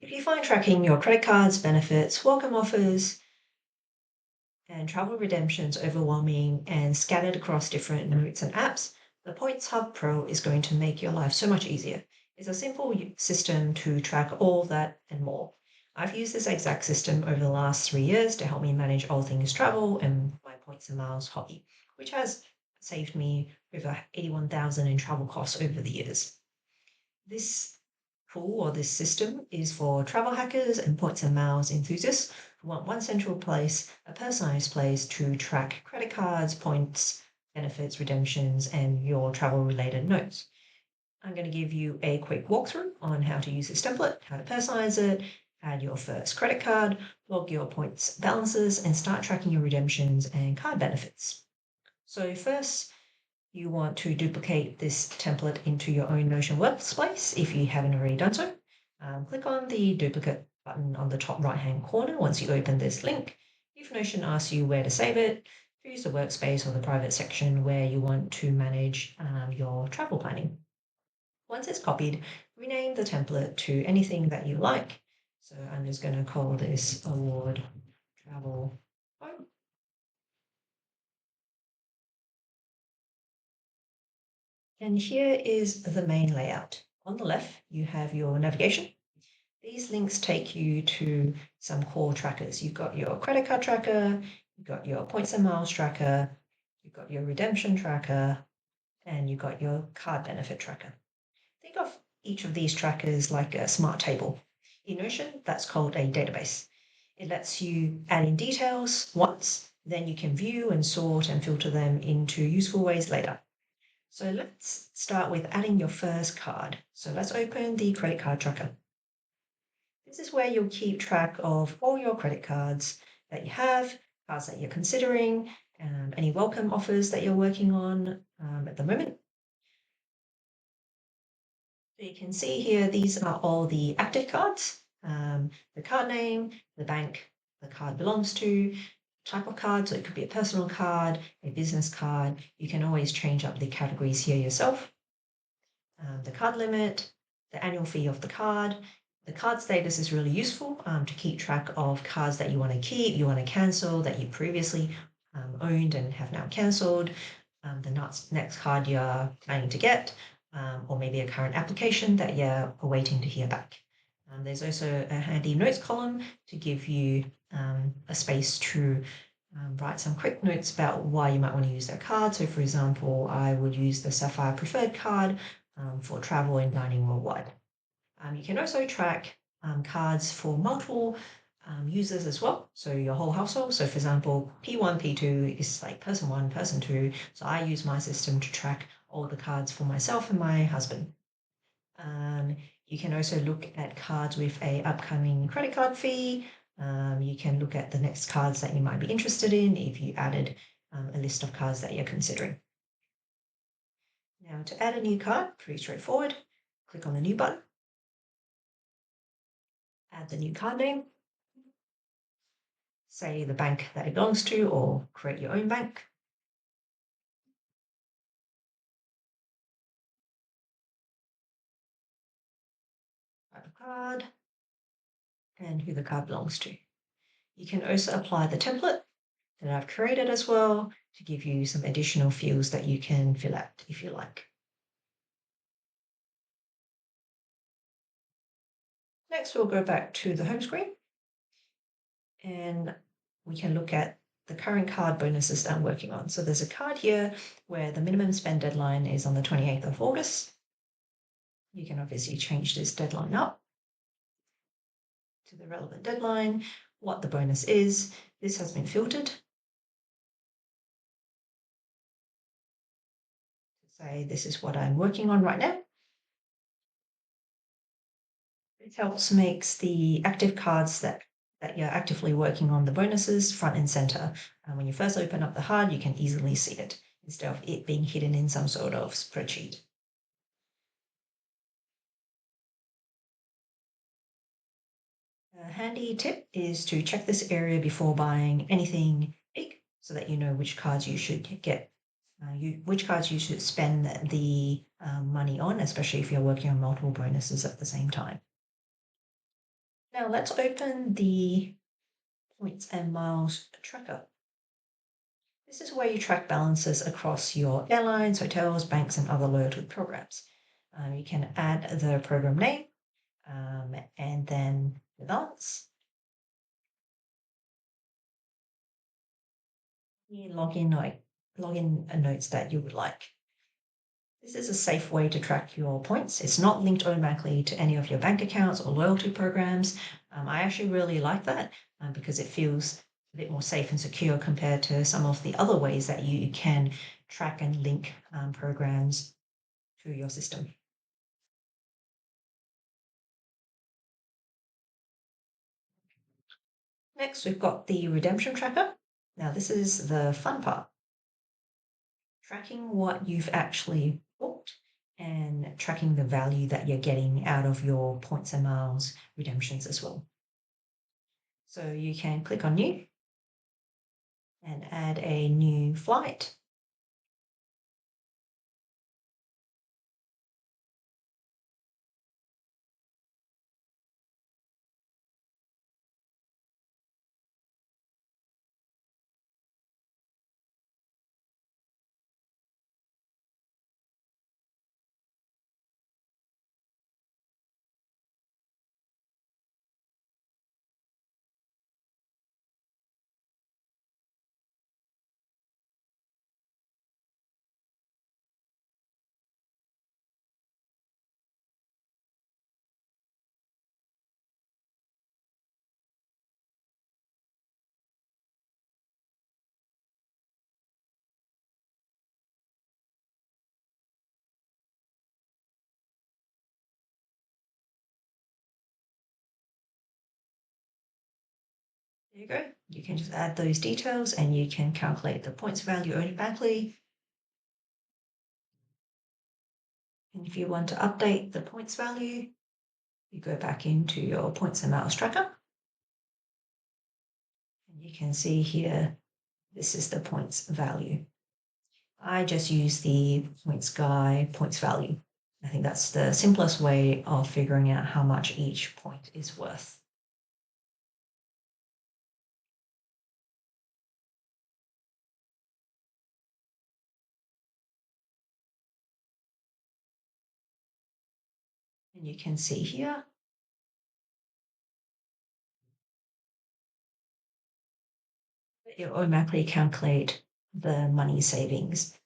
If you find tracking your credit cards, benefits, welcome offers, and travel redemptions overwhelming and scattered across different notes and apps, the Points Hub Pro is going to make your life so much easier. It's a simple system to track all that and more. I've used this exact system over the last 3 years to help me manage all things travel and my points and miles hobby, which has saved me over 81,000 in travel costs over the years. This tool or this system is for travel hackers and points and miles enthusiasts who want one central place, a personalized place to track credit cards, points, benefits, redemptions, and your travel related notes. I'm going to give you a quick walkthrough on how to use this template, how to personalize it, add your first credit card, log your points balances, and start tracking your redemptions and card benefits. So first, you want to duplicate this template into your own Notion workspace if you haven't already done so. Click on the duplicate button on the top right hand corner once you open this link. If Notion asks you where to save it, choose the workspace or the private section where you want to manage your travel planning. Once it's copied, rename the template to anything that you like. So I'm just going to call this award travel home. And here is the main layout. On the left, you have your navigation. These links take you to some core trackers. You've got your credit card tracker, you've got your points and miles tracker, you've got your redemption tracker, and you've got your card benefit tracker. Think of each of these trackers like a smart table. In Notion, that's called a database. It lets you add in details once, then you can view and sort and filter them into useful ways later. So let's start with adding your first card. So let's open the credit card tracker. This is where you'll keep track of all your credit cards that you have, cards that you're considering, any welcome offers that you're working on at the moment. So you can see here, these are all the active cards, the card name, the bank the card belongs to, type of card, so it could be a personal card, a business card. You can always change up the categories here yourself. The card limit, the annual fee of the card. The card status is really useful to keep track of cards that you want to keep, you want to cancel, that you previously owned and have now cancelled, the next card you're planning to get, or maybe a current application that you're awaiting to hear back. There's also a handy notes column to give you a space to write some quick notes about why you might want to use that card. So, for example, I would use the Sapphire Preferred card for travel and dining worldwide. You can also track cards for multiple users as well, so your whole household. So, for example, P1, P2 is like person one, person two. So, I use my system to track all the cards for myself and my husband. You can also look at cards with a upcoming credit card fee. You can look at the next cards that you might be interested in if you added a list of cards that you're considering. Now, to add a new card, pretty straightforward. Click on the new button, add the new card name, say the bank that it belongs to, or create your own bank. Type of card, and who the card belongs to. You can also apply the template that I've created as well to give you some additional fields that you can fill out if you like. Next, we'll go back to the home screen and we can look at the current card bonuses that I'm working on. So there's a card here where the minimum spend deadline is on the 28th of August. You can obviously change this deadline up to the relevant deadline, what the bonus is. This has been filtered to say this is what I'm working on right now. It helps makes the active cards that you're actively working on the bonuses front and center. And when you first open up the HUD, you can easily see it instead of it being hidden in some sort of spreadsheet. A handy tip is to check this area before buying anything big so that you know which cards you should get, which cards you should spend the money on, especially if you're working on multiple bonuses at the same time. Now let's open the points and miles tracker. This is where you track balances across your airlines, hotels, banks, and other loyalty programs. You can add the program name and then the balance. The login notes that you would like. This is a safe way to track your points. It's not linked automatically to any of your bank accounts or loyalty programs. I actually really like that because it feels a bit more safe and secure compared to some of the other ways that you can track and link programs to your system. Next, we've got the redemption tracker. Now, this is the fun part. Tracking what you've actually booked and tracking the value that you're getting out of your points and miles redemptions as well. So you can click on new and add a new flight. There you go. You can just add those details and you can calculate the points value automatically. And if you want to update the points value, you go back into your points and miles tracker. And you can see here, this is the points value. I just use the points guy points value. I think that's the simplest way of figuring out how much each point is worth. And you can see here, it automatically calculate the money savings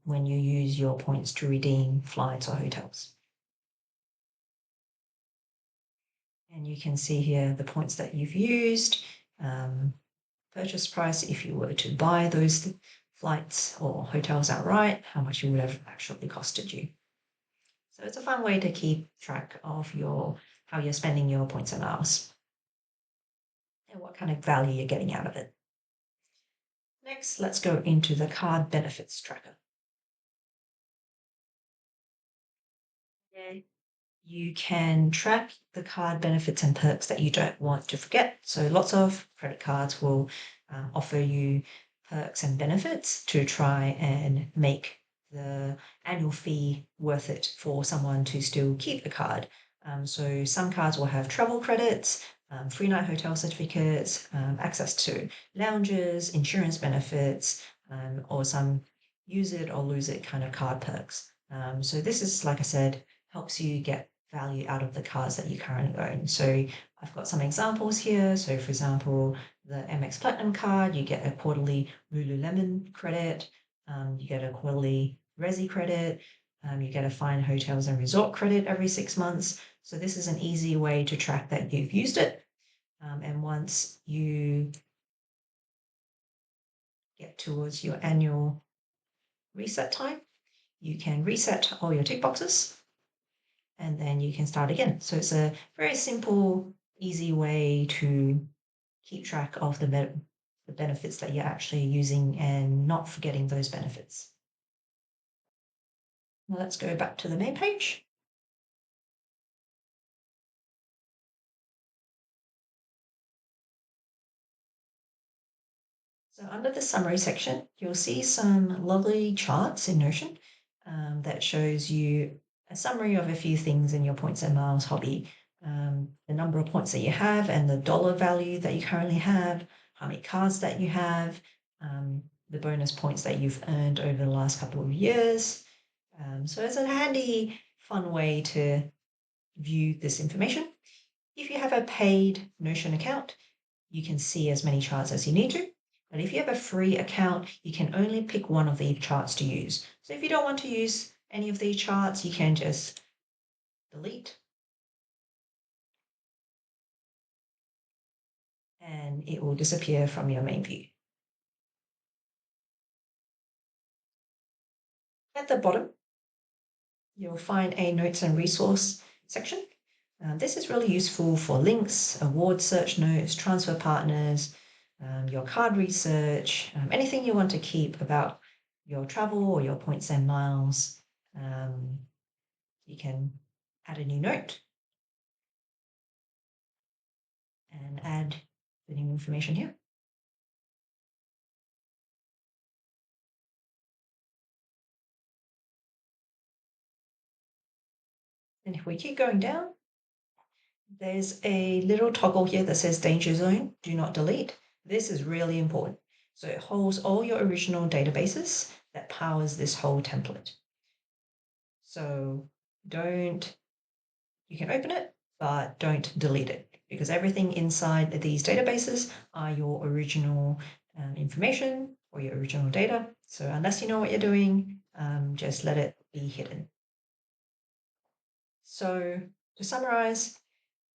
when you use your points to redeem flights or hotels. And you can see here the points that you've used, purchase price if you were to buy those flights or hotels outright, how much it would have actually costed you. So it's a fun way to keep track of how you're spending your points and miles and what kind of value you're getting out of it. Next, let's go into the card benefits tracker. You can track the card benefits and perks that you don't want to forget. So lots of credit cards will offer you perks and benefits to try and make the annual fee worth it for someone to still keep the card. So some cards will have travel credits, free night hotel certificates, access to lounges, insurance benefits, or some use it or lose it kind of card perks. So this is, like I said, helps you get value out of the cards that you currently own. So I've got some examples here. So for example, the Amex Platinum card, you get a quarterly Lululemon credit, you get a quarterly Resi credit, you get a fine hotels and resort credit every 6 months. So this is an easy way to track that you've used it. And once you get towards your annual reset time, you can reset all your tick boxes and then you can start again. So it's a very simple, easy way to keep track of the benefits that you're actually using and not forgetting those benefits. Now let's go back to the main page. So under the summary section, you'll see some lovely charts in Notion that shows you a summary of a few things in your points and miles hobby. the number of points that you have and the dollar value that you currently have, how many cards that you have, the bonus points that you've earned over the last couple of years. So it's a handy, fun way to view this information. If you have a paid Notion account, you can see as many charts as you need to. But if you have a free account, you can only pick one of the charts to use. So if you don't want to use any of these charts, you can just delete and it will disappear from your main view. At the bottom, you'll find a notes and resource section. This is really useful for links, award search notes, transfer partners, your card research, anything you want to keep about your travel or your points and miles. You can add a new note and add the new information here. And if we keep going down, there's a little toggle here that says danger zone, do not delete. This is really important. So it holds all your original databases that powers this whole template. So you can open it, but don't delete it because everything inside these databases are your original information or your original data. So unless you know what you're doing, just let it be hidden. So to summarize,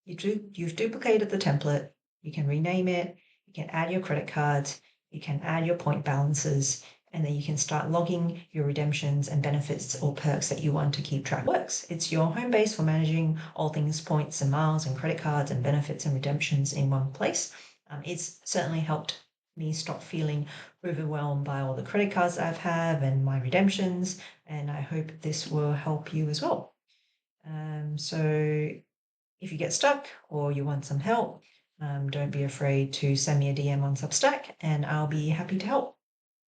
you've duplicated the template, you can rename it, you can add your credit cards, you can add your point balances, and then you can start logging your redemptions and benefits or perks that you want to keep track. It works. It's your home base for managing all things points and miles and credit cards and benefits and redemptions in one place. It's certainly helped me stop feeling overwhelmed by all the credit cards that I've had and my redemptions, and I hope this will help you as well. So if you get stuck or you want some help, don't be afraid to send me a DM on Substack and I'll be happy to help.